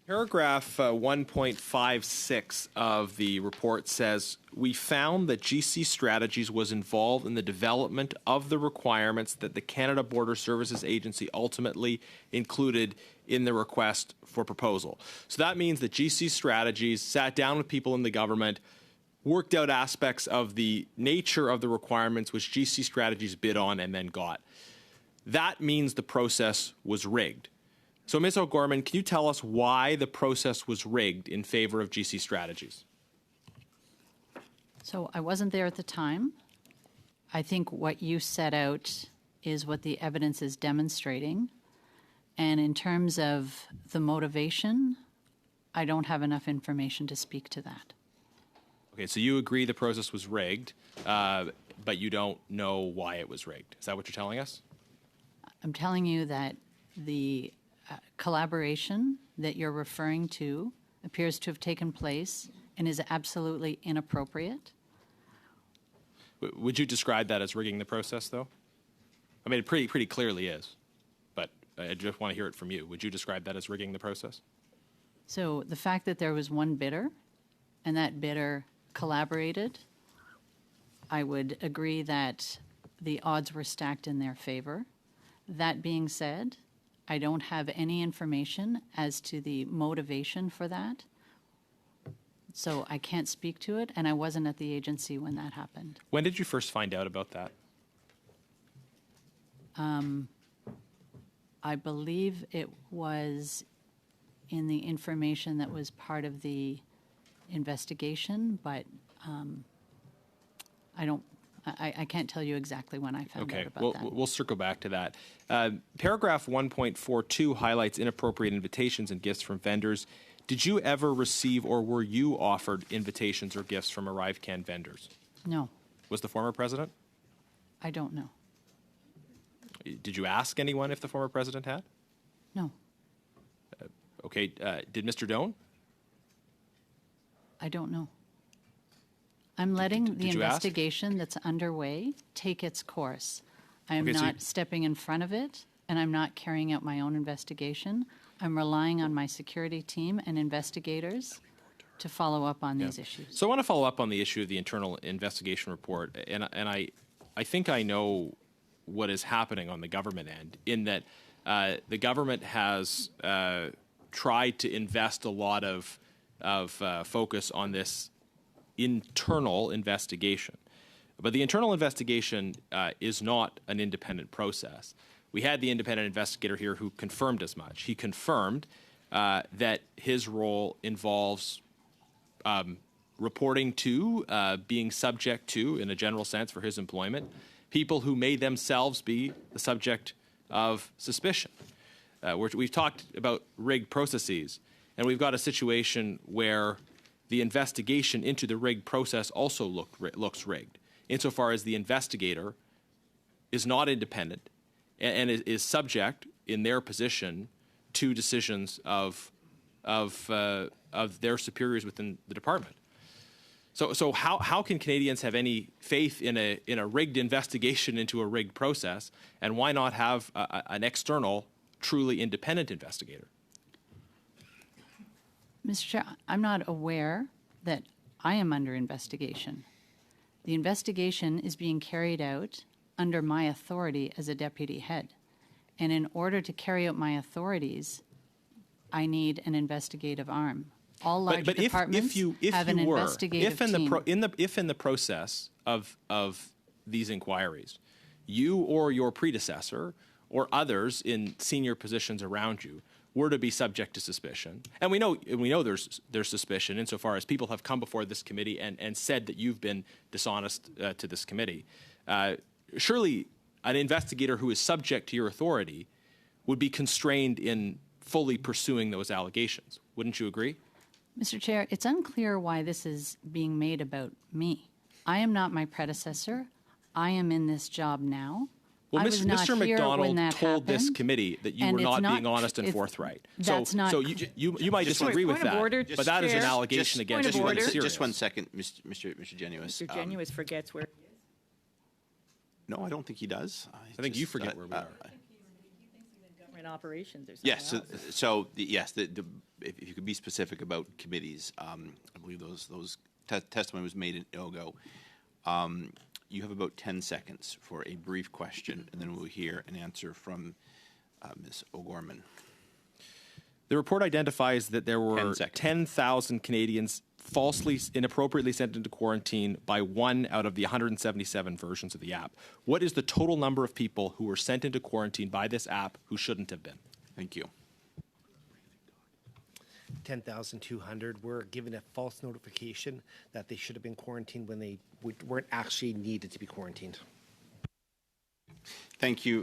Paragraph 1.56 of the report says, we found that GC Strategies was involved in the development of the requirements that the Canada Border Services Agency ultimately included in the request for proposal. So that means that GC Strategies sat down with people in the government, worked out aspects of the nature of the requirements which GC Strategies bid on and then got. That means the process was rigged. So, Ms. O'Gorman, can you tell us why the process was rigged in favor of GC Strategies? So I wasn't there at the time. I think what you set out is what the evidence is demonstrating. And in terms of the motivation, I don't have enough information to speak to that. Okay, so you agree the process was rigged, but you don't know why it was rigged. Is that what you're telling us? I'm telling you that the collaboration that you're referring to appears to have taken place and is absolutely inappropriate. Would you describe that as rigging the process, though? I mean, it pretty clearly is, but I just want to hear it from you. Would you describe that as rigging the process? So the fact that there was one bidder and that bidder collaborated, I would agree that the odds were stacked in their favor. That being said, I don't have any information as to the motivation for that. So I can't speak to it, and I wasn't at the agency when that happened. When did you first find out about that? I believe it was in the information that was part of the investigation, but I can't tell you exactly when I found out about that. We'll circle back to that. Paragraph 1.42 highlights inappropriate invitations and gifts from vendors. Did you ever receive or were you offered invitations or gifts from ArriveCan vendors? No. Was the former president? I don't know. Did you ask anyone if the former president had? No. Did Mr. Doan? I don't know. I'm letting the investigation that's underway take its course. I am not stepping in front of it, and I'm not carrying out my own investigation. I'm relying on my security team and investigators to follow up on these issues. So I want to follow up on the issue of the internal investigation report, and I think I know what is happening on the government end, in that the government has tried to invest a lot of focus on this internal investigation. But the internal investigation is not an independent process. We had the independent investigator here who confirmed as much. He confirmed that his role involves reporting to, being subject to, in a general sense for his employment, people who may themselves be the subject of suspicion. We've talked about rigged processes, and we've got a situation where the investigation into the rigged process also looks rigged, insofar as the investigator is not independent and is subject, in their position, to decisions of their superiors within the department. So how can Canadians have any faith in a rigged investigation into a rigged process, and why not have an external, truly independent investigator? Mr. Chair, I'm not aware that I am under investigation. The investigation is being carried out under my authority as a deputy head. And in order to carry out my authorities, I need an investigative arm. All large departments have an investigative team. If in the process of these inquiries, you or your predecessor or others in senior positions around you were to be subject to suspicion, and we know there's suspicion insofar as people have come before this committee and said that you've been dishonest to this committee, surely an investigator who is subject to your authority would be constrained in fully pursuing those allegations. Wouldn't you agree? Mr. Chair, it's unclear why this is being made about me. I am not my predecessor. I am in this job now. Well, Mr. McDonald told this committee that you were not being honest and forthright. So you might disagree with that, but that is an allegation against you. Just 1 second, Mr. Genuis. Mr. Genuis forgets where. No, I don't think he does. I think you forget where we are. government operations or something Yes, else. if you could be specific about committees, I believe those testimony was made in ILGO. You have about 10 seconds for a brief question, and then we'll hear an answer from Ms. O'Gorman. The report identifies that there 10 were seconds. 10,000 Canadians falsely, inappropriately sent into quarantine by one out of the 177 versions of the app. What is the total number of people who were sent into quarantine by this app who shouldn't have been? Thank you. 10,200 were given a false notification that they should have been quarantined when they weren't actually needed to be quarantined. Thank you.